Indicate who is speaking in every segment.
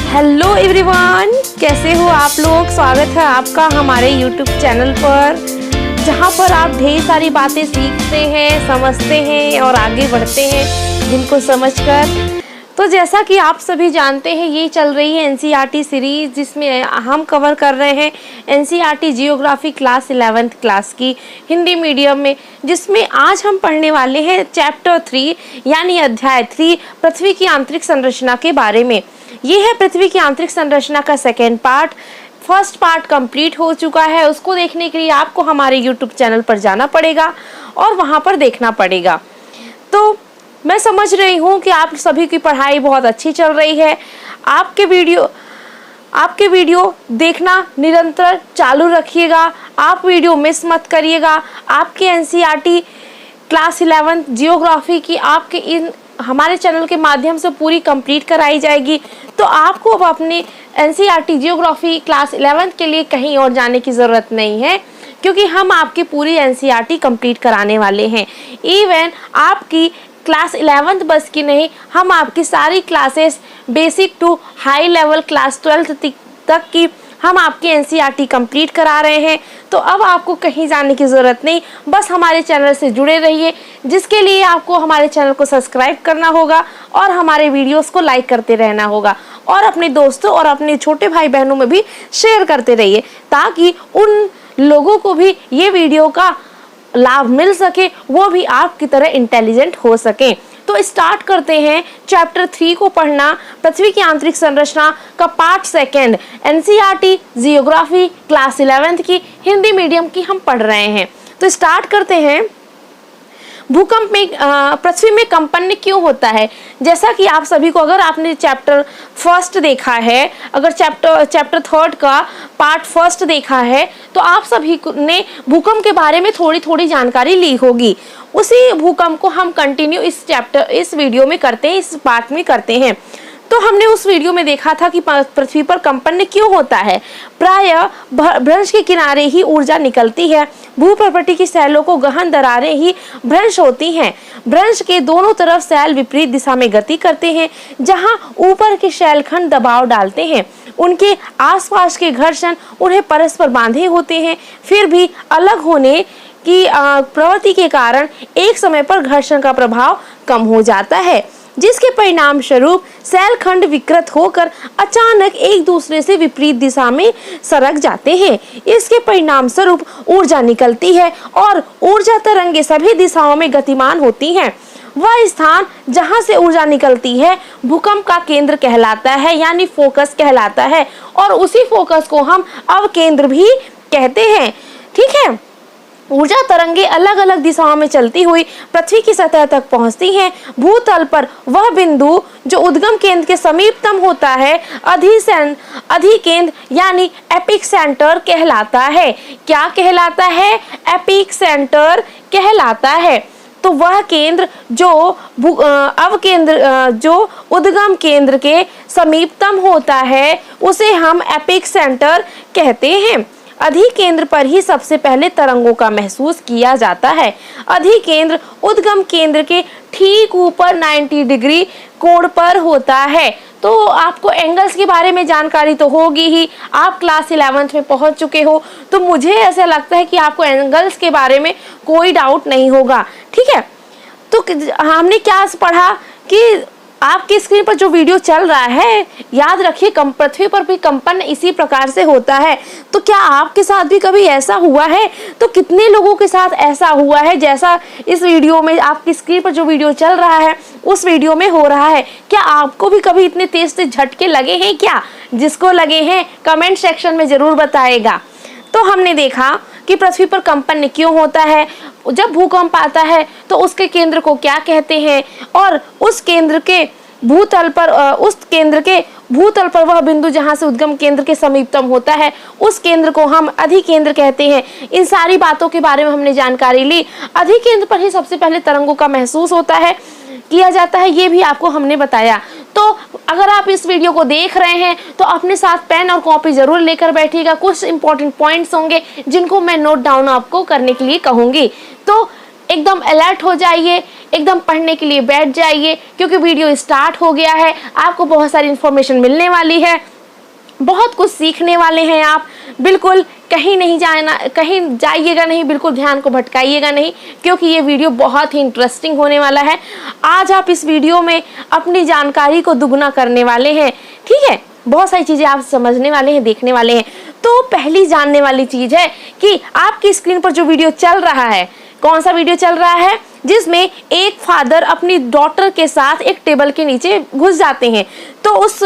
Speaker 1: Hello everyone, कैसे हो आप लोग। स्वागत है आपका हमारे यूट्यूब चैनल पर, जहां पर आप ढेर सारी बातें सीखते हैं, समझते हैं और आगे बढ़ते हैं जिनको समझकर। तो जैसा कि आप सभी जानते हैं, ये चल रही है एनसीईआरटी सीरीज, जिसमें हम कवर कर रहे हैं NCERT geography class 11th class की हिंदी मीडियम में, जिसमें आज हम पढ़ने वाले हैं चैप्टर 3 यानी अध्याय 3 पृथ्वी की आंतरिक संरचना के बारे में। ये है पृथ्वी की आंतरिक संरचना का second part. First part complete हो चुका है, उसको देखने के लिए आपको हमारे यूट्यूब चैनल पर जाना पड़ेगा और वहाँ पर देखना पड़ेगा। तो मैं समझ रही हूँ कि आप सभी की पढ़ाई बहुत अच्छी चल रही है। आपके वीडियो देखना निरंतर चालू रखिएगा, आप वीडियो मिस मत करिएगा। आपके एनसीईआरटी क्लास 11 जियोग्राफी की आपके इन हमारे चैनल के माध्यम से पूरी कंप्लीट कराई जाएगी। तो आपको अब अपने एनसीईआरटी जियोग्राफी क्लास 11 के लिए कहीं और जाने की ज़रूरत नहीं है, क्योंकि हम आपकी पूरी एनसीईआरटी कंप्लीट कराने वाले हैं। इवन आपकी क्लास 11th बस की नहीं, हम आपकी सारी classes basic to high level class 12th तक की हम आपकी एनसीईआरटी कंप्लीट करा रहे हैं। तो अब आपको कहीं जाने की ज़रूरत नहीं, बस हमारे चैनल से जुड़े रहिए, जिसके लिए आपको हमारे चैनल को सब्सक्राइब करना होगा और हमारे वीडियोस को लाइक करते रहना होगा और अपने दोस्तों और अपने छोटे भाई बहनों में भी शेयर करते रहिए, ताकि उन लोगों को भी ये वीडियो का लाभ मिल सके, वो भी आपकी तरह इंटेलिजेंट हो सके। तो स्टार्ट करते हैं चैप्टर 3 को पढ़ना, पृथ्वी की आंतरिक संरचना का part second NCERT geography class 11th की हिंदी मीडियम की हम पढ़ रहे हैं। तो स्टार्ट करते हैं। भूकंप में पृथ्वी में कंपन क्यों होता है। जैसा कि आप सभी को, अगर आपने चैप्टर फर्स्ट देखा है, अगर चैप्टर 3 का पार्ट फर्स्ट देखा है, तो आप सभी ने भूकंप के बारे में थोड़ी जानकारी ली होगी। उसी भूकंप को हम कंटिन्यू इस वीडियो में करते हैं, इस पार्ट में करते हैं। तो हमने उस वीडियो में देखा था कि पृथ्वी पर कंपन क्यों होता है। प्रायः भ्रंश के किनारे ही ऊर्जा निकलती है। भूप्रपटी की सैलों को गहन दरारें ही भ्रंश होती हैं। भ्रंश के दोनों तरफ सैल विपरीत दिशा में गति करते हैं। जहां ऊपर के शैलखंड दबाव डालते हैं, उनके आसपास के घर्षण उन्हें परस्पर बांधे होते हैं। फिर भी अलग होने की प्रवृत्ति के कारण एक समय पर घर्षण का प्रभाव कम हो जाता है, जिसके परिणाम स्वरूप सैलखंड विकृत होकर अचानक एक दूसरे से विपरीत दिशा में सरक जाते हैं। इसके परिणाम स्वरूप ऊर्जा निकलती है और ऊर्जा तरंगे सभी दिशाओं में गतिमान होती हैं। वह स्थान जहां से ऊर्जा निकलती है भूकंप का केंद्र कहलाता है, यानी फोकस कहलाता है, और उसी फोकस को हम अवकेंद्र भी कहते हैं। ठीक है। ऊर्जा तरंगे अलग अलग दिशाओं में चलती हुई पृथ्वी की सतह तक पहुंचती हैं। भूतल पर वह बिंदु जो उद्गम केंद्र के समीपतम होता है अधिकेंद्र यानी एपिक सेंटर कहलाता है। क्या कहलाता है? एपिक सेंटर कहलाता है। तो वह केंद्र जो जो उद्गम केंद्र के समीपतम होता है, उसे हम एपिक सेंटर कहते हैं। अधिकेंद्र पर ही सबसे पहले तरंगों का महसूस किया जाता है। अधिकेंद्र उद्गम केंद्र के ठीक ऊपर 90 डिग्री कोण पर होता है। तो आपको एंगल्स के बारे में जानकारी तो होगी ही, आप क्लास 11th में पहुंच चुके हो, तो मुझे ऐसा लगता है कि आपको एंगल्स के बारे में कोई डाउट नहीं होगा। ठीक है। तो हमने क्या पढ़ा कि आपकी स्क्रीन पर जो वीडियो चल रहा है, याद रखिए पृथ्वी पर भी कंपन इसी प्रकार से होता है। तो क्या आपके साथ भी कभी ऐसा हुआ है? तो कितने लोगों के साथ ऐसा हुआ है जैसा इस वीडियो में आपकी स्क्रीन पर जो वीडियो चल रहा है उस वीडियो में हो रहा है? क्या आपको भी कभी इतने तेज से झटके लगे हैं क्या? जिसको लगे हैं कमेंट सेक्शन में जरूर बताएगा। तो हमने देखा कि पृथ्वी पर कंपन क्यों होता है, जब भूकंप आता है तो उसके केंद्र को क्या कहते हैं, और उस केंद्र के भूतल पर वह बिंदु जहां से उद्गम केंद्र के समीपतम होता है, उस केंद्र को हम अधिकेंद्र कहते हैं। इन सारी बातों के बारे में हमने जानकारी ली। अधिकेंद्र पर ही सबसे पहले तरंगों का महसूस किया जाता है, ये भी आपको हमने बताया। तो अगर आप इस वीडियो को देख रहे हैं तो अपने साथ पेन और कॉपी जरूर लेकर बैठिएगा। कुछ इंपॉर्टेंट पॉइंट्स होंगे जिनको मैं नोट डाउन आपको करने के लिए कहूंगी। तो एकदम अलर्ट हो जाइए, एकदम पढ़ने के लिए बैठ जाइए, क्योंकि वीडियो स्टार्ट हो गया है। आपको बहुत सारी इन्फॉर्मेशन मिलने वाली है, बहुत कुछ सीखने वाले हैं आप। बिल्कुल कहीं नहीं जाना, कहीं जाइएगा नहीं, बिल्कुल ध्यान को भटकाइएगा नहीं, क्योंकि ये वीडियो बहुत ही इंटरेस्टिंग होने वाला है। आज आप इस वीडियो में अपनी जानकारी को दुगना करने वाले हैं, ठीक है। बहुत सारी चीज़ें आप समझने वाले हैं, देखने वाले हैं। तो पहली जानने वाली चीज़ है कि आपकी स्क्रीन पर जो वीडियो चल रहा है, कौन सा वीडियो चल रहा है, जिसमें एक फादर अपनी डॉटर के साथ एक टेबल के नीचे घुस जाते हैं। तो उस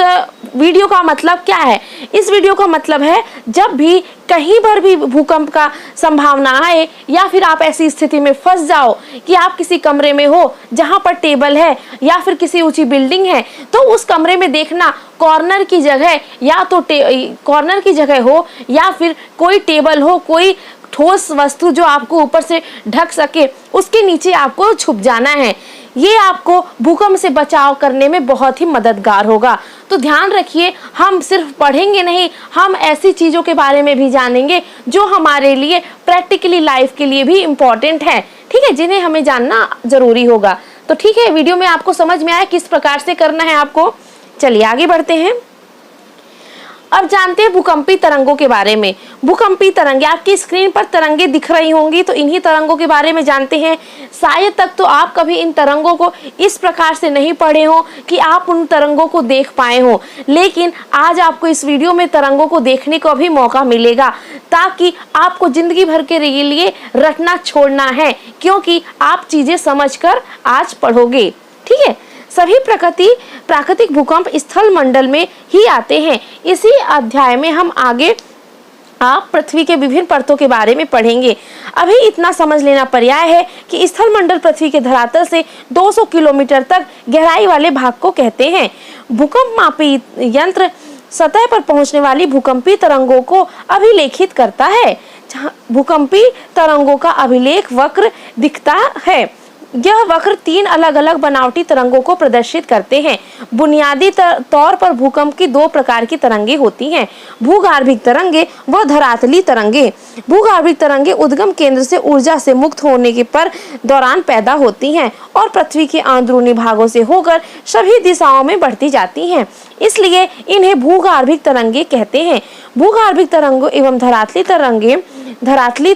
Speaker 1: वीडियो का मतलब क्या है? इस वीडियो का मतलब है जब भी कहीं पर भी भूकंप का संभावना आए, या फिर आप ऐसी स्थिति में फंस जाओ कि आप किसी कमरे में हो जहां पर टेबल है, या फिर किसी ऊंची बिल्डिंग है, तो उस कमरे में देखना कॉर्नर की जगह, या तो कॉर्नर की जगह हो, या फिर कोई टेबल हो, कोई ठोस वस्तु जो आपको ऊपर से ढक सके, उसके नीचे आपको छुप जाना है। ये आपको भूकंप से बचाव करने में बहुत ही मददगार होगा। तो ध्यान रखिए, हम सिर्फ पढ़ेंगे नहीं, हम ऐसी चीज़ों के बारे में भी जानेंगे जो हमारे लिए प्रैक्टिकली लाइफ के लिए भी इम्पोर्टेंट है, ठीक है, जिन्हें हमें जानना जरूरी होगा। तो ठीक है, वीडियो में आपको समझ में आया किस प्रकार से करना है आपको। चलिए आगे बढ़ते हैं। अब जानते हैं भूकंपी तरंगों के बारे में। भूकंपी तरंगे, आपकी स्क्रीन पर तरंगे दिख रही होंगी, तो इन्हीं तरंगों के बारे में जानते हैं। शायद तक तो आप कभी इन तरंगों को इस प्रकार से नहीं पढ़े हो कि आप उन तरंगों को देख पाए हो, लेकिन आज आपको इस वीडियो में तरंगों को देखने का भी मौका मिलेगा, ताकि आपको जिंदगी भर के लिए रटना छोड़ना है, क्योंकि आप चीजें समझकर आज पढ़ोगे, ठीक है। सभी प्राकृतिक भूकंप स्थल मंडल में ही आते हैं। इसी अध्याय में हम आगे आप पृथ्वी के विभिन्न परतों के बारे में पढ़ेंगे। अभी इतना समझ लेना पर्याय है कि स्थल मंडल पृथ्वी के धरातल से 200 किलोमीटर तक गहराई वाले भाग को कहते हैं। भूकंप मापी यंत्र सतह पर पहुंचने वाली भूकंपी तरंगों को अभिलेखित करता है। भूकंपी तरंगों का अभिलेख वक्र दिखता है। यह वक्र 3 अलग अलग बनावटी तरंगों को प्रदर्शित करते हैं। बुनियादी तौर पर भूकंप की 2 प्रकार की तरंगे होती हैं, भूगर्भिक तरंगे व धरातली तरंगे। भूगर्भिक तरंगे उद्गम केंद्र से ऊर्जा से मुक्त होने के दौरान पैदा होती हैं और पृथ्वी के अंदरूनी भागों से होकर सभी दिशाओं में बढ़ती जाती हैं, इसलिए इन्हें भूगर्भिक तरंगे कहते हैं। भूगर्भिक तरंगों एवं धरातली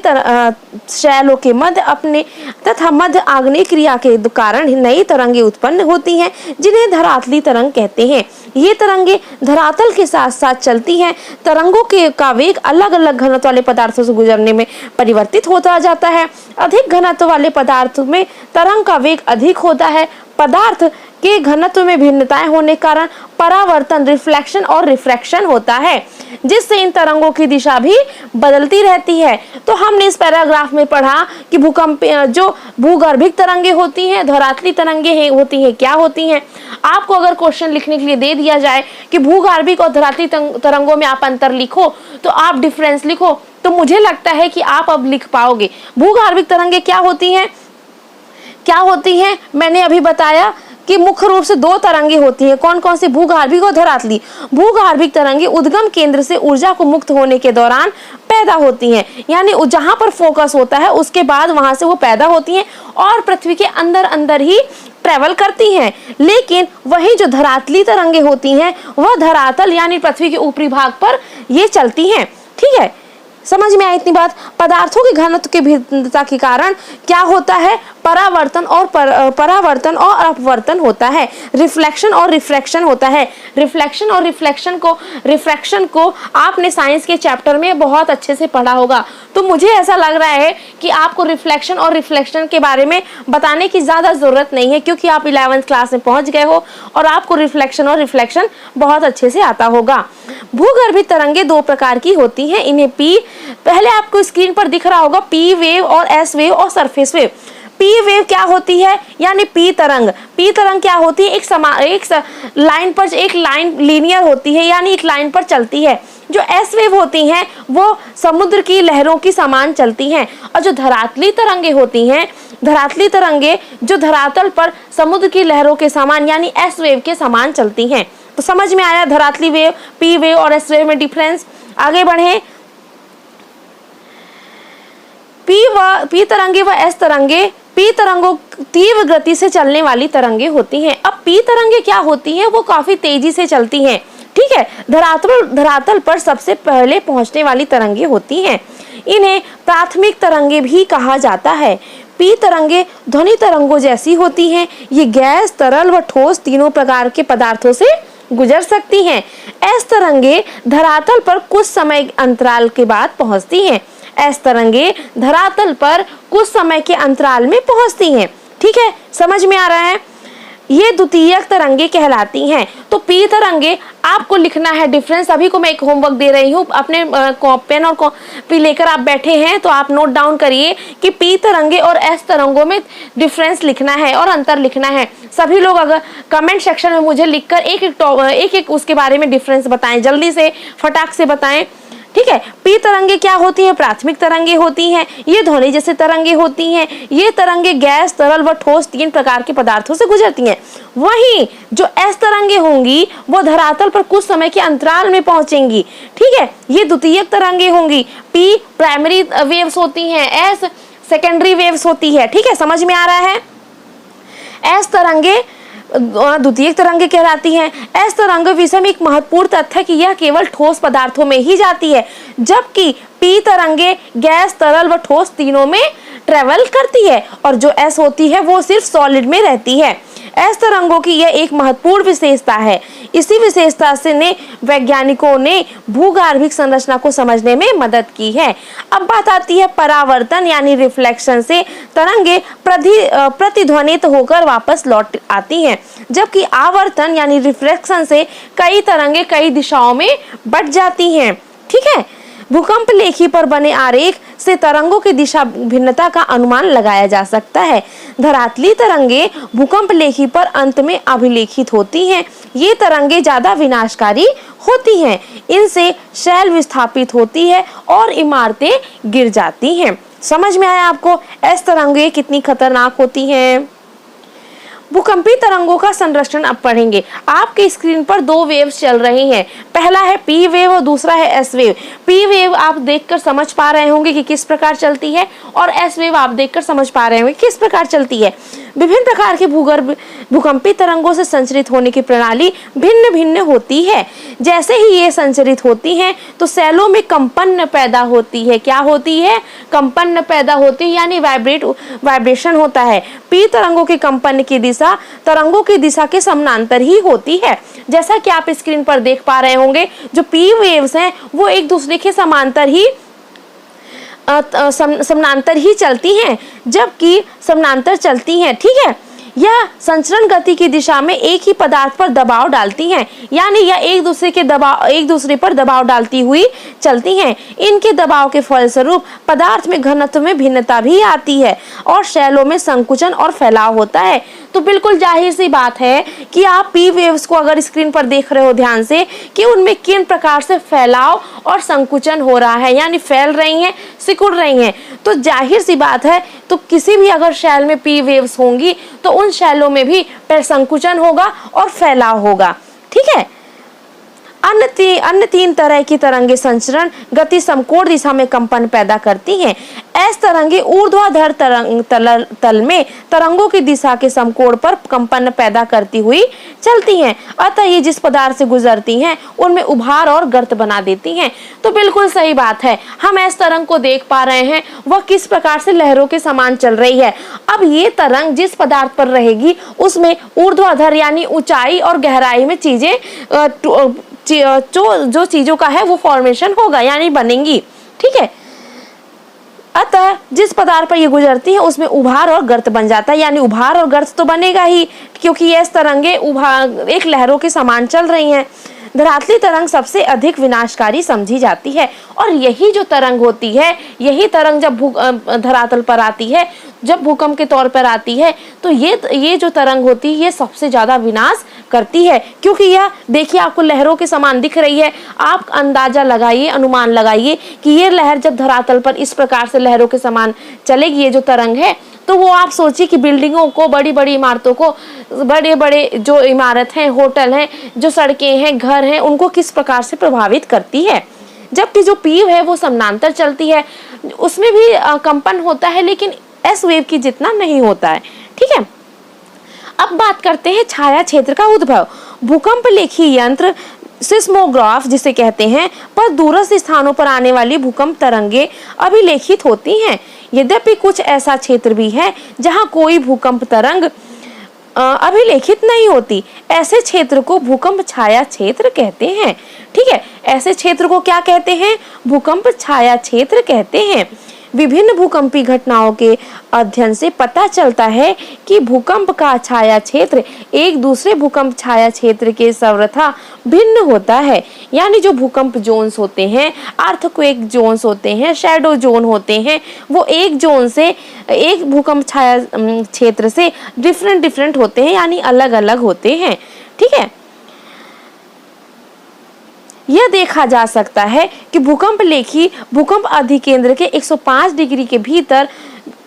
Speaker 1: शैलों के मध्य अपने तथा मध्य आग्नेय क्रिया के कारण नई तरंगे उत्पन्न होती हैं, जिन्हें धरातली तरंग कहते हैं। ये तरंगे धरातल के साथ साथ चलती हैं। तरंगों का वेग अलग अलग घनत्व वाले पदार्थों से गुजरने में परिवर्तित होता जाता है। अधिक घनत्व वाले पदार्थों में तरंग का वेग अधिक होता है। पदार्थ के घनत्व में भिन्नताएं होने के कारण परावर्तन, रिफ्लेक्शन और रिफ्रैक्शन होता है, जिससे इन तरंगों की दिशा भी बदलती रहती है। तो हमने इस पैराग्राफ में पढ़ा कि जो भूगर्भिक तरंगे होती हैं, धरातली तरंगे होती हैं, क्या होती हैं। आपको अगर क्वेश्चन लिखने के लिए दे दिया जाए कि भूगर्भिक और धरातली तरंगों में आप अंतर लिखो, तो आप डिफरेंस लिखो, तो मुझे लगता है कि आप अब लिख पाओगे। भूगर्भिक तरंगे क्या होती हैं, मैंने अभी बताया कि मुख्य रूप से 2 तरंगे होती हैं। कौन कौन सी? भूगर्भिक और धरातली। भूगर्भिक तरंगे उद्गम केंद्र से ऊर्जा को मुक्त होने के दौरान पैदा होती हैं, यानी जहां पर फोकस होता है उसके बाद वहां से वो पैदा होती हैं और पृथ्वी के अंदर ही ट्रेवल करती हैं। लेकिन वही जो धरातली तरंगे होती हैं वह धरातल यानी पृथ्वी के ऊपरी भाग पर ये चलती हैं, ठीक है। समझ में आई इतनी बात? पदार्थों के घनत्व के भिन्नता के कारण क्या होता है? परावर्तन और अपवर्तन होता है। रिफ्लेक्शन और रिफ्रैक्शन होता है। रिफ्लेक्शन और रिफ्रैक्शन को आपने साइंस के चैप्टर में बहुत अच्छे से पढ़ा होगा। तो मुझे ऐसा लग रहा है कि आपको रिफ्लेक्शन और रिफ्लेक्शन के बारे में बताने की ज़्यादा ज़रूरत नहीं है, क्योंकि आप 11वीं क्लास में पहुंच गए हो और आपको रिफ्लेक्शन और रिफ्लेक्शन बहुत अच्छे से आता होगा। भूगर्भिक तरंगे 2 प्रकार की होती हैं। इन्हें पहले आपको स्क्रीन पर दिख रहा होगा पी वेव और एस वेव और सरफेस वेव। पी वेव क्या होती है? यानी पी तरंग क्या होती है? एक लाइन लीनियर होती है, यानी एक लाइन पर चलती है। जो एस वेव होती हैं वो समुद्र की लहरों की समान चलती हैं, और जो धरातली तरंगे होती हैं, धरातली तरंगे जो धरातल पर समुद्र की लहरों के समान यानी एस वेव के समान चलती हैं। तो समझ में आया धरातली वेव, पी वेव और एस वेव में डिफरेंस। आगे बढ़े। पी तरंगे व एस तरंगे पी तरंगों तीव्र गति से चलने वाली तरंगे होती हैं। अब पी तरंगे क्या होती हैं, वो काफी तेजी से चलती हैं, ठीक है। धरातल पर सबसे पहले पहुंचने वाली तरंगे होती हैं। इन्हें प्राथमिक तरंगे भी कहा जाता है। पी तरंगे ध्वनि तरंगों जैसी होती हैं। ये गैस, तरल व ठोस तीनों प्रकार के पदार्थों से गुजर सकती हैं। एस तरंगे धरातल पर कुछ समय अंतराल के बाद पहुंचती हैं। एस तरंगे धरातल पर कुछ समय के अंतराल में पहुंचती हैं, ठीक है, समझ में आ रहा है। ये द्वितीयक तरंगे कहलाती हैं। तो पी तरंगे आपको लिखना है डिफरेंस। अभी को मैं एक होमवर्क दे रही हूँ, अपने पेन और कॉपी लेकर आप बैठे हैं तो आप नोट डाउन करिए कि पी तरंगे और एस तरंगों में डिफरेंस लिखना है और अंतर लिखना है। सभी लोग अगर कमेंट सेक्शन में मुझे लिखकर एक एक उसके बारे में डिफरेंस बताएं, जल्दी से फटाक से बताएं, ठीक है। पी तरंगे क्या होती हैं, प्राथमिक तरंगे होती हैं। ये ध्वनि जैसे तरंगे होती हैं। ये तरंगे गैस, तरल व ठोस तीन प्रकार के पदार्थों से गुजरती हैं। वहीं जो एस तरंगे होंगी वो धरातल पर कुछ समय के अंतराल में पहुंचेंगी, ठीक है। ये द्वितीयक तरंगे होंगी। पी प्राइमरी वेव्स होती हैं, एस सेकेंडरी वेव्स होती है, ठीक है, समझ में आ रहा है। एस तरंगे द्वितीयक तरंगे कहलाती हैं। एस तरंग विषय में एक महत्वपूर्ण तथ्य है कि यह केवल ठोस पदार्थों में ही जाती है, जबकि पी तरंगे गैस, तरल व ठोस तीनों में ट्रेवल करती है और जो एस होती है वो सिर्फ सॉलिड में रहती है। एस तरंगों की यह एक महत्वपूर्ण विशेषता है। इसी विशेषता से ने वैज्ञानिकों ने भूगर्भिक संरचना को समझने में मदद की है। अब बात आती है परावर्तन यानी रिफ्लेक्शन से तरंगे प्रतिध्वनित होकर वापस लौट आती हैं, जबकि आवर्तन यानी रिफ्लेक्शन से कई तरंगे कई दिशाओं में बट जाती हैं, ठीक है। भूकंप लेखी पर बने आरेख से तरंगों की दिशा भिन्नता का अनुमान लगाया जा सकता है। धरातली तरंगे भूकंप लेखी पर अंत में अभिलेखित होती हैं। ये तरंगे ज्यादा विनाशकारी होती हैं। इनसे शैल विस्थापित होती है और इमारतें गिर जाती हैं। समझ में आया आपको एस तरंगे कितनी खतरनाक होती हैं। भूकंपी तरंगों का संरक्षण अब पढ़ेंगे। आपके स्क्रीन पर दो वेव्स चल रही हैं। पहला है पी वेव और दूसरा है एस वेव। पी वेव आप देखकर समझ पा रहे होंगे कि किस प्रकार चलती है और एस वेव आप देखकर समझ पा रहे होंगे किस प्रकार चलती है। विभिन्न प्रकार के भूकंपी तरंगों से संचरित होने की प्रणाली भिन्न भिन्न होती है। जैसे ही ये संचरित होती हैं तो सेलों में कंपन पैदा होती है। क्या होती है? कंपन पैदा होती है, यानी वाइब्रेशन होता है। पी तरंगों के कंपन की दिशा तरंगों की दिशा के समानांतर ही होती है। जैसा कि आप स्क्रीन पर देख पा रहे होंगे, जो पी वेव्स हैं वो एक दूसरे के समानांतर ही चलती हैं, जबकि समानांतर चलती हैं, ठीक है। यह संचरण गति की दिशा में एक ही पदार्थ पर दबाव डालती हैं, यानी यह एक दूसरे पर दबाव डालती हुई चलती हैं। इनके दबाव के फलस्वरूप पदार्थ में घनत्व में भिन्नता भी आती है और शैलों में संकुचन और फैलाव होता है। तो बिल्कुल जाहिर सी बात है कि आप पी वेव्स को अगर स्क्रीन पर देख रहे हो ध्यान से कि उनमें किन प्रकार से फैलाव और संकुचन हो रहा है, यानी फैल रही हैं, सिकुड़ रही हैं। तो जाहिर सी बात है, तो किसी भी अगर शैल में पी वेव्स होंगी तो उन शैलों में भी संकुचन होगा और फैलाव होगा, ठीक है। अन्य तीन तरह की तरंगे संचरण गति समकोण दिशा में कंपन पैदा करती हैं। एस तरंगे ऊर्ध्वाधर तल में तरंगों की दिशा के समकोण पर कंपन पैदा करती हुई चलती हैं। अतः ये जिस पदार्थ से गुजरती हैं उनमें उभार और गर्त बना देती हैं। तो बिल्कुल सही बात है, हम एस तरंग को देख पा रहे हैं, वह किस प्रकार से लहरों के समान चल रही है। अब ये तरंग जिस पदार्थ पर रहेगी उसमें ऊर्ध्वाधर यानी ऊंचाई और गहराई में चीजें जो चीजों का है वो फॉर्मेशन होगा, यानी बनेंगी, ठीक है। अतः जिस पदार्थ पर ये गुजरती है उसमें उभार और गर्त बन जाता है, यानी उभार और गर्त तो बनेगा ही, क्योंकि ये तरंगे एक लहरों के समान चल रही हैं। धरातली तरंग सबसे अधिक विनाशकारी समझी जाती है और यही जो तरंग होती है, यही तरंग जब धरातल पर आती है, जब भूकंप के तौर पर आती है, तो ये जो तरंग होती है ये सबसे ज्यादा विनाश करती है, क्योंकि यह देखिए आपको लहरों के समान दिख रही है। आप अंदाजा लगाइए, अनुमान लगाइए कि ये लहर जब धरातल पर इस प्रकार से लहरों के समान चलेगी, ये जो तरंग है, तो वो आप सोचिए कि बिल्डिंगों को, बड़ी बड़ी इमारतों को, बड़े बड़े जो इमारत हैं, होटल हैं, जो सड़कें हैं, घर हैं, उनको किस प्रकार से प्रभावित करती है। जबकि जो पीव है वो समानांतर चलती है, उसमें भी कंपन होता है, लेकिन एस वेव की जितना नहीं होता है। ठीक है, अब बात करते हैं छाया क्षेत्र का उद्भव। भूकंप लेखी यंत्र सिस्मोग्राफ जिसे कहते हैं पर दूरस्थ स्थानों पर आने वाली भूकंप तरंगे अभिलेखित होती हैं। यद्यपि कुछ ऐसा क्षेत्र भी है जहां कोई भूकंप तरंग अभिलेखित नहीं होती। ऐसे क्षेत्र को भूकंप छाया क्षेत्र कहते हैं। ठीक है, ऐसे क्षेत्र को क्या कहते हैं? भूकंप छाया क्षेत्र कहते हैं। विभिन्न भूकंपी घटनाओं के अध्ययन से पता चलता है कि भूकंप का छाया क्षेत्र एक दूसरे भूकंप छाया क्षेत्र के सर्वथा भिन्न होता है। यानी जो भूकंप जोन्स होते हैं, अर्थक्वेक जोन्स होते हैं, शैडो जोन होते हैं, वो एक जोन से एक भूकंप छाया क्षेत्र से डिफरेंट होते हैं, यानी अलग अलग होते हैं। ठीक है, यह देखा जा सकता है कि भूकंप लेखी भूकंप अधिकेंद्र के 105 डिग्री के भीतर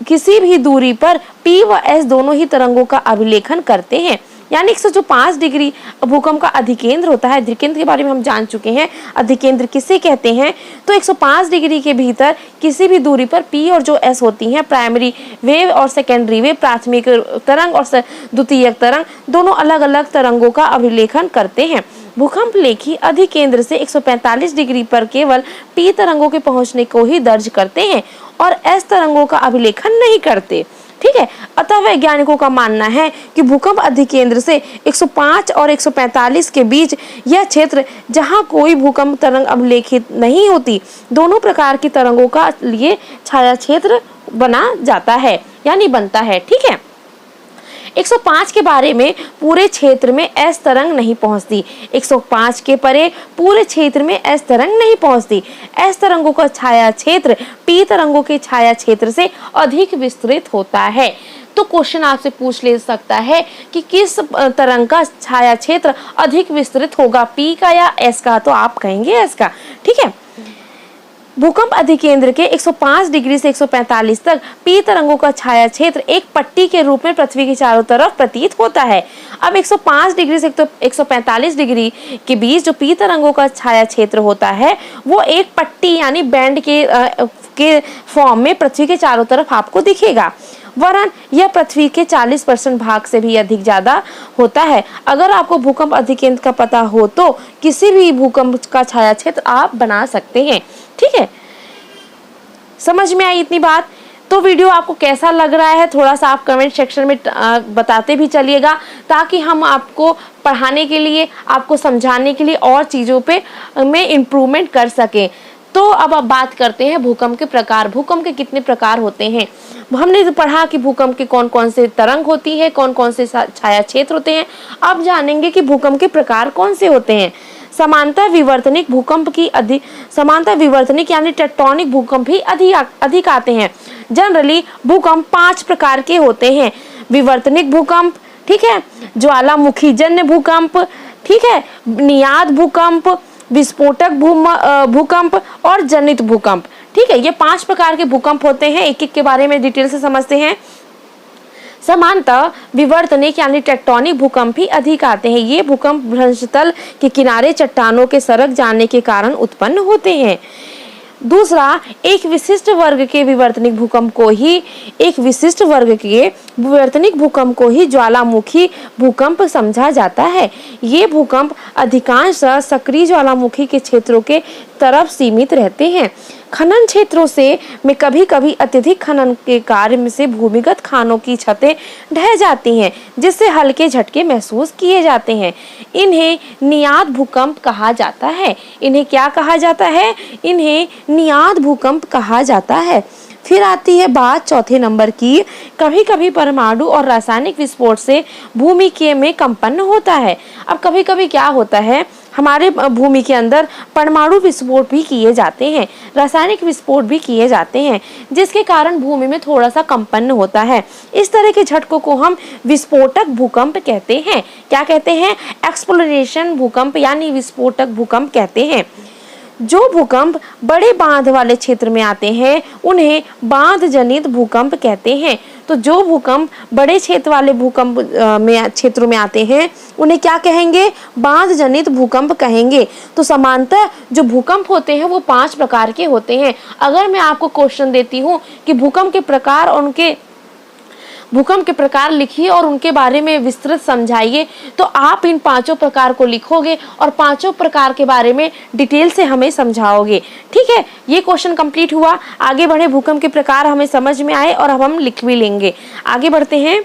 Speaker 1: किसी भी दूरी पर P व S दोनों ही तरंगों का अभिलेखन करते हैं। यानी 105 डिग्री भूकंप का अधिकेंद्र होता है। अधिकेंद्र के बारे में हम जान चुके हैं, अधिकेंद्र किसे कहते हैं। तो 105 डिग्री के भीतर किसी भी दूरी पर P और जो S होती हैं, प्राइमरी वेव और सेकेंडरी वेव, प्राथमिक तरंग और द्वितीयक तरंग, दोनों अलग अलग तरंगों का अभिलेखन करते हैं। भूकंप लेखी अधिकेंद्र से 145 डिग्री पर केवल P तरंगों के पहुंचने को ही दर्ज करते हैं और S तरंगों का अभिलेखन नहीं करते। ठीक है, अतः वैज्ञानिकों का मानना है कि भूकंप अधिकेंद्र से 105 और 145 के बीच यह क्षेत्र जहां कोई भूकंप तरंग अभिलेखित नहीं होती, दोनों प्रकार की तरंगों का लिए छाया क्षेत्र बना जाता है, यानी बनता है। ठीक है, 105 के बारे में पूरे क्षेत्र में S तरंग नहीं पहुंचती। 105 के परे पूरे क्षेत्र में S तरंग नहीं पहुंचती। S तरंगों का छाया क्षेत्र P तरंगों के छाया क्षेत्र से अधिक विस्तृत होता है। तो क्वेश्चन आपसे पूछ ले सकता है कि किस तरंग का छाया क्षेत्र अधिक विस्तृत होगा, P का या S का? तो आप कहेंगे S का। ठीक है, भूकंप अधिकेंद्र के 105 डिग्री से 145 तक P तरंगों का छाया क्षेत्र एक पट्टी के रूप में पृथ्वी के चारों तरफ प्रतीत होता है। अब 105 डिग्री से 145 डिग्री के बीच जो P तरंगों का छाया क्षेत्र होता है वो एक पट्टी यानी बैंड के फॉर्म में पृथ्वी के चारों तरफ आपको दिखेगा, वरन यह पृथ्वी के 40% भाग से भी अधिक ज्यादा होता है। अगर आपको भूकंप अधिकेंद्र का पता हो तो किसी भी भूकंप का छाया क्षेत्र आप बना सकते हैं। ठीक है, समझ में आई इतनी बात? तो वीडियो आपको कैसा लग रहा है थोड़ा सा आप कमेंट सेक्शन में बताते भी चलिएगा, ताकि हम आपको पढ़ाने के लिए, आपको समझाने के लिए और चीज़ों पे में इम्प्रूवमेंट कर सकें। तो अब बात करते हैं भूकंप के प्रकार। भूकंप के कितने प्रकार होते हैं? हमने तो पढ़ा कि भूकंप के कौन कौन से तरंग होती है, कौन कौन से छाया क्षेत्र होते हैं। अब जानेंगे कि भूकंप के प्रकार कौन से होते हैं। समांतर विवर्तनिक भूकंप की समांतर विवर्तनिक यानी टेक्टोनिक भूकंप भी अधिक आते हैं। जनरली भूकंप 5 प्रकार के होते हैं। विवर्तनिक भूकंप, ठीक है, ज्वालामुखी जन्य भूकंप, ठीक है, नियाद भूकंप, विस्फोटक भूकंप और जनित भूकंप। ठीक है, ये 5 प्रकार के भूकंप होते हैं। एक एक के बारे में डिटेल से समझते हैं। समांतर विवर्तनिक यानी टेक्टोनिक भूकंप भी अधिक आते हैं। ये भूकंप भ्रंशतल के किनारे चट्टानों के सरक जाने के कारण उत्पन्न होते हैं। दूसरा, एक विशिष्ट वर्ग के विवर्तनिक भूकंप को ही ज्वालामुखी भूकंप समझा जाता है। ये भूकंप अधिकांश सक्रिय ज्वालामुखी के क्षेत्रों के तरफ सीमित रहते हैं। खनन क्षेत्रों में कभी कभी अत्यधिक खनन के कार्य से भूमिगत खानों की छतें ढह जाती हैं, जिससे हल्के झटके महसूस किए जाते हैं। इन्हें नियाद भूकंप कहा जाता है। इन्हें क्या कहा जाता है? इन्हें नियाद भूकंप कहा जाता है। फिर आती है बात चौथे नंबर की। कभी कभी परमाणु और रासायनिक विस्फोट से भूमि के में कंपन होता है। अब कभी कभी क्या होता है, हमारे भूमि के अंदर परमाणु विस्फोट भी किए जाते हैं, रासायनिक विस्फोट भी किए जाते हैं, जिसके कारण भूमि में थोड़ा सा कंपन होता है। इस तरह के झटकों को हम विस्फोटक भूकंप कहते हैं। क्या कहते हैं? एक्सप्लोरेशन भूकंप यानी विस्फोटक भूकंप कहते हैं। जो भूकंप बड़े बांध वाले क्षेत्र में आते हैं उन्हें बांध जनित भूकंप कहते हैं। तो जो भूकंप बड़े क्षेत्र वाले भूकंप क्षेत्रों में आते हैं उन्हें क्या कहेंगे? बांध जनित भूकंप कहेंगे। तो समांतर जो भूकंप होते हैं वो 5 प्रकार के होते हैं। अगर मैं आपको क्वेश्चन देती हूँ कि भूकंप के प्रकार और उनके भूकंप के प्रकार लिखिए और उनके बारे में विस्तृत समझाइए। तो आप इन 5 प्रकार को लिखोगे और 5 प्रकार के बारे में डिटेल से हमें समझाओगे। ठीक है, ये क्वेश्चन कंप्लीट हुआ। आगे बढ़े, भूकंप के प्रकार हमें समझ में आए और अब हम लिख भी लेंगे। आगे बढ़ते हैं।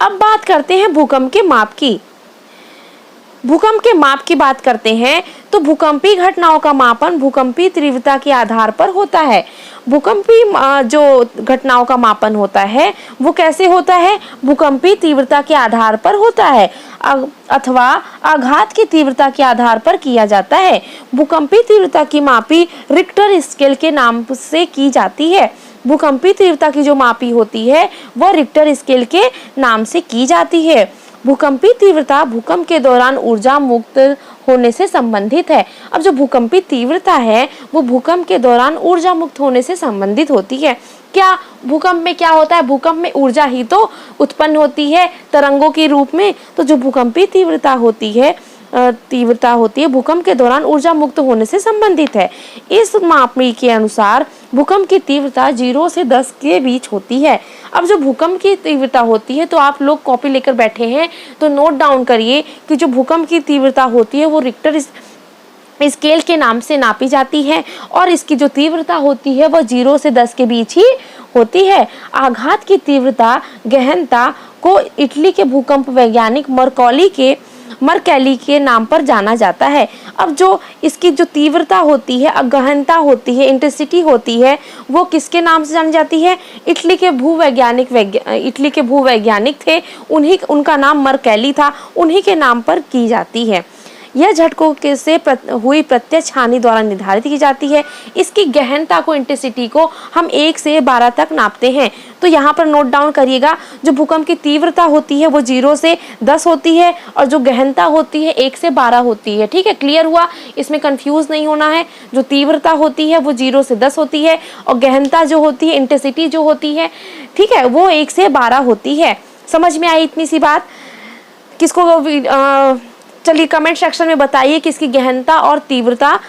Speaker 1: अब बात करते हैं भूकंप के माप की। भूकंप के माप की बात करते हैं तो भूकंपीय घटनाओं का मापन भूकंपीय तीव्रता के आधार पर होता है। भूकंपीय जो घटनाओं का मापन होता है वो कैसे होता है? भूकंपीय तीव्रता के आधार पर होता है अथवा आघात की तीव्रता के आधार पर किया जाता है। भूकंपीय तीव्रता की मापी रिक्टर स्केल के नाम से की जाती है। भूकंपीय तीव्रता की जो मापी होती है वह रिक्टर स्केल के नाम से की जाती है। भूकंपीय तीव्रता भूकंप के दौरान ऊर्जा मुक्त होने से संबंधित है। अब जो भूकंपीय तीव्रता है वो भूकंप के दौरान ऊर्जा मुक्त होने से संबंधित होती है। क्या भूकंप में क्या होता है? भूकंप में ऊर्जा ही तो उत्पन्न होती है तरंगों के रूप में। तो जो भूकंपीय तीव्रता होती है भूकंप के दौरान ऊर्जा मुक्त होने से संबंधित है। इस मापी के अनुसार भूकंप की तीव्रता 0 से 10 के बीच होती है। अब जो भूकंप की तीव्रता होती है, तो आप लोग कॉपी लेकर बैठे हैं तो नोट डाउन करिए कि जो भूकंप की तीव्रता होती है वो रिक्टर स्केल के नाम से नापी जाती है और इसकी जो तीव्रता होती है वह 0 से 10 के बीच ही होती है। आघात की तीव्रता गहनता को इटली के भूकंप वैज्ञानिक मरकैली के नाम पर जाना जाता है। अब जो इसकी जो तीव्रता होती है, गहनता होती है, इंटेंसिटी होती है, वो किसके नाम से जानी जाती है? इटली के भूवैज्ञानिक थे, उनका नाम मरकैली था, उन्हीं के नाम पर की जाती है। यह झटकों से हुई प्रत्यक्ष हानि द्वारा निर्धारित की जाती है। इसकी गहनता को, इंटेंसिटी को हम 1 से 12 तक नापते हैं। तो यहाँ पर नोट डाउन करिएगा, जो भूकंप की तीव्रता होती है वो 0 से 10 होती है और जो गहनता होती है 1 से 12 होती है। ठीक है, क्लियर हुआ? इसमें कंफ्यूज नहीं होना है। जो तीव्रता होती है वो 0 से 10 होती है और गहनता जो होती है, इंटेंसिटी जो होती है, ठीक है, वो 1 से 12 होती है। समझ में आई इतनी सी बात? किसको चलिए कमेंट सेक्शन में बताइए कि इसकी गहनता और तीव्रता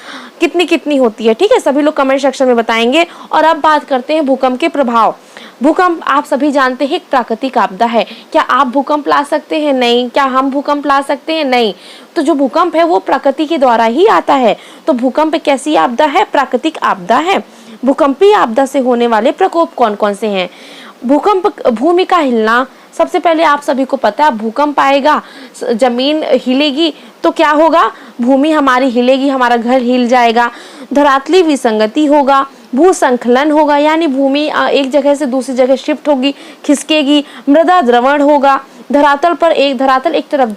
Speaker 1: कितनी कितनी होती है। ठीक है, सभी लोग कमेंट सेक्शन में बताएंगे। और अब बात करते हैं भूकंप के प्रभाव। भूकंप आप सभी जानते हैं एक प्राकृतिक आपदा है। क्या आप भूकंप ला सकते हैं? नहीं। क्या हम भूकंप ला सकते हैं? नहीं। तो जो भूकंप है वो प्रकृति के द्वारा ही आता है। तो भूकंप कैसी आपदा है? प्राकृतिक आपदा है। भूकंपीय आपदा से होने वाले प्रकोप कौन कौन से हैं? भूकंप, भूमि का हिलना। सबसे पहले आप सभी को पता है भूकंप आएगा, जमीन हिलेगी तो क्या होगा? भूमि हमारी हिलेगी, हमारा घर हिल जाएगा। धरातली विसंगति होगा, भूसंखलन होगा, यानी भूमि एक जगह से दूसरी जगह शिफ्ट होगी, खिसकेगी। मृदा द्रवण होगा, धरातल एक तरफ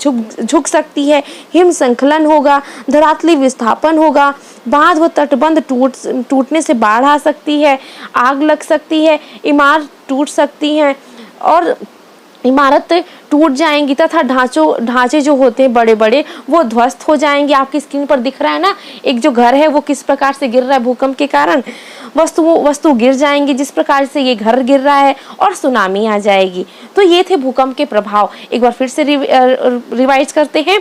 Speaker 1: झुक सकती है। हिम संखलन होगा, धरातली विस्थापन होगा, बांध व तटबंध टूटने से बाढ़ आ सकती है, आग लग सकती है, इमारत टूट सकती है और इमारत टूट जाएंगी तथा ढांचे जो होते हैं बड़े बड़े वो ध्वस्त हो जाएंगे। आपकी स्क्रीन पर दिख रहा है ना, एक जो घर है वो किस प्रकार से गिर रहा है भूकंप के कारण। वस्तु गिर जाएंगी जिस प्रकार से ये घर गिर रहा है और सुनामी आ जाएगी। तो ये थे भूकंप के प्रभाव। एक बार फिर से रिवाइज करते हैं।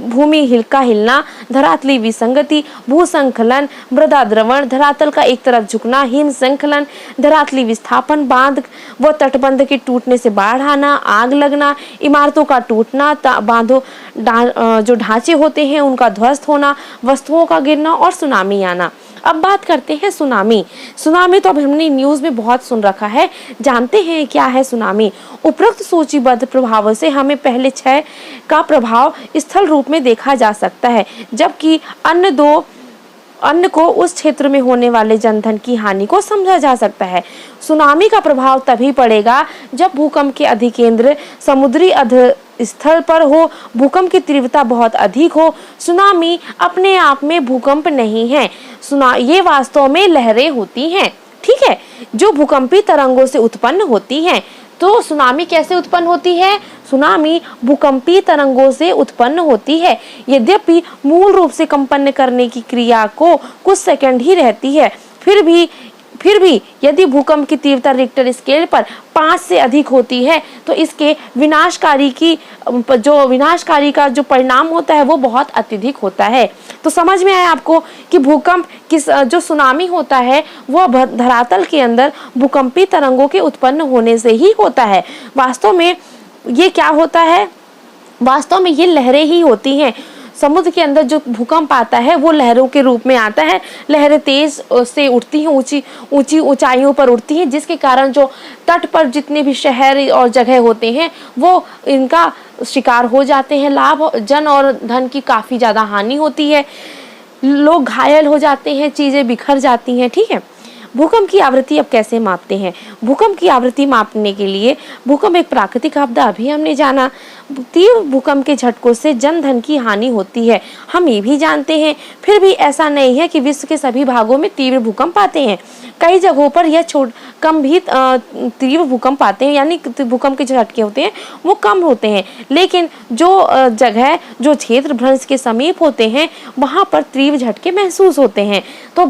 Speaker 1: भूमि का हिलना, धरातली विसंगति, भूसंखलन, मृदा द्रवण, धरातल का एक तरफ झुकना, हिम संखलन, धरातली विस्थापन, बांध व तटबंध के टूटने से बाढ़ आना, आग लगना, इमारतों का टूटना, बांधों जो ढांचे होते हैं उनका ध्वस्त होना, वस्तुओं का गिरना और सुनामी आना। अब बात करते हैं सुनामी। सुनामी तो अब हमने न्यूज में बहुत सुन रखा है, जानते हैं क्या है सुनामी। उपरोक्त सूचीबद्ध प्रभावों से हमें पहले 6 का प्रभाव स्थल रूप में देखा जा सकता है, जबकि अन्य को उस क्षेत्र में होने वाले जनधन की हानि को समझा जा सकता है। सुनामी का प्रभाव तभी पड़ेगा जब भूकंप के अधिकेंद्र समुद्री स्थल पर हो, भूकंप की तीव्रता बहुत अधिक हो। सुनामी अपने आप में भूकंप नहीं है, ये वास्तव में लहरें होती हैं। ठीक है, जो भूकंपी तरंगों से उत्पन्न होती हैं। तो सुनामी कैसे उत्पन्न होती है? सुनामी भूकंपी तरंगों से उत्पन्न होती है। यद्यपि मूल रूप से कंपन करने की क्रिया को कुछ सेकंड ही रहती है, फिर भी यदि भूकंप की तीव्रता रिक्टर स्केल पर 5 से अधिक होती है तो इसके विनाशकारी का जो परिणाम होता है वो बहुत अत्यधिक होता है। तो समझ में आया आपको कि भूकंप जो सुनामी होता है वह धरातल के अंदर भूकंपी तरंगों के उत्पन्न होने से ही होता है। वास्तव में ये क्या होता है, वास्तव में ये लहरें ही होती हैं। समुद्र के अंदर जो भूकंप आता है वो लहरों के रूप में आता है। लहरें तेज से उठती हैं, ऊंची ऊंचाइयों पर उठती हैं, जिसके कारण जो तट पर जितने भी शहर और जगह होते हैं वो इनका शिकार हो जाते हैं। लाभ, जन और धन की काफ़ी ज़्यादा हानि होती है, लोग घायल हो जाते हैं, चीज़ें बिखर जाती हैं। ठीक है, भूकंप की आवृत्ति अब कैसे मापते हैं? भूकंप की आवृत्ति मापने के लिए भूकंप एक प्राकृतिक आपदा अभी हमने जाना। तीव्र भूकंप के झटकों से जन धन की हानि होती है, हम ये भी जानते हैं। फिर भी ऐसा नहीं है कि विश्व के सभी भागों में तीव्र भूकंप आते हैं। कई जगहों पर यह कम भी तीव्र भूकंप आते हैं, यानी भूकंप के जो झटके होते हैं वो कम होते हैं। लेकिन जो क्षेत्र भ्रंश के समीप होते हैं वहाँ पर तीव्र झटके महसूस होते हैं। तो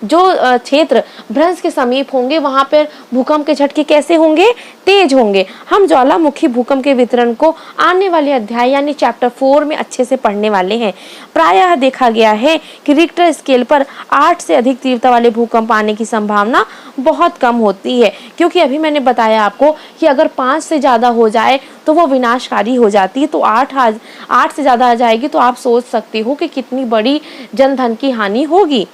Speaker 1: जो क्षेत्र भ्रंश के समीप होंगे वहाँ पर भूकंप के झटके कैसे होंगे? तेज होंगे। हम ज्वालामुखी भूकंप के वितरण को आने वाले अध्याय यानी चैप्टर 4 में अच्छे से पढ़ने वाले हैं। प्रायः देखा गया है कि रिक्टर स्केल पर 8 से अधिक तीव्रता वाले भूकंप आने की संभावना बहुत कम होती है, क्योंकि अभी मैंने बताया आपको कि अगर 5 से ज़्यादा हो जाए तो वो विनाशकारी हो जाती है। तो 8 से ज़्यादा आ जाएगी तो आप सोच सकते हो कि कितनी बड़ी जन धन की हानि होगी।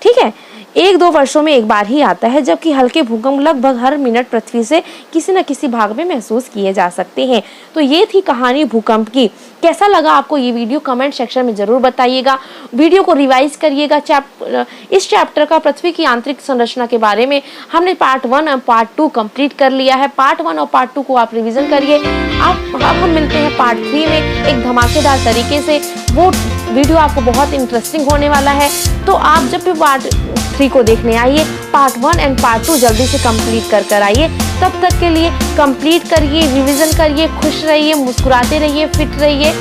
Speaker 1: ठीक है, 1-2 वर्षों में एक बार ही आता है, जबकि हल्के भूकंप लगभग हर मिनट पृथ्वी से किसी न किसी भाग में महसूस किए जा सकते हैं। तो ये थी कहानी भूकंप की। कैसा लगा आपको ये वीडियो कमेंट सेक्शन में ज़रूर बताइएगा। वीडियो को रिवाइज करिएगा। इस चैप्टर का पृथ्वी की आंतरिक संरचना के बारे में हमने पार्ट 1 और पार्ट 2 कंप्लीट कर लिया है। पार्ट 1 और पार्ट 2 को आप रिविजन करिए। अब हम मिलते हैं पार्ट 3 में एक धमाकेदार तरीके से। वो वीडियो आपको बहुत इंटरेस्टिंग होने वाला है, तो आप जब भी पार्ट 3 को देखने आइए, पार्ट 1 एंड पार्ट 2 जल्दी से कंप्लीट कर आइए। तब तक के लिए कंप्लीट करिए, रिवीजन करिए, खुश रहिए, मुस्कुराते रहिए, फिट रहिए।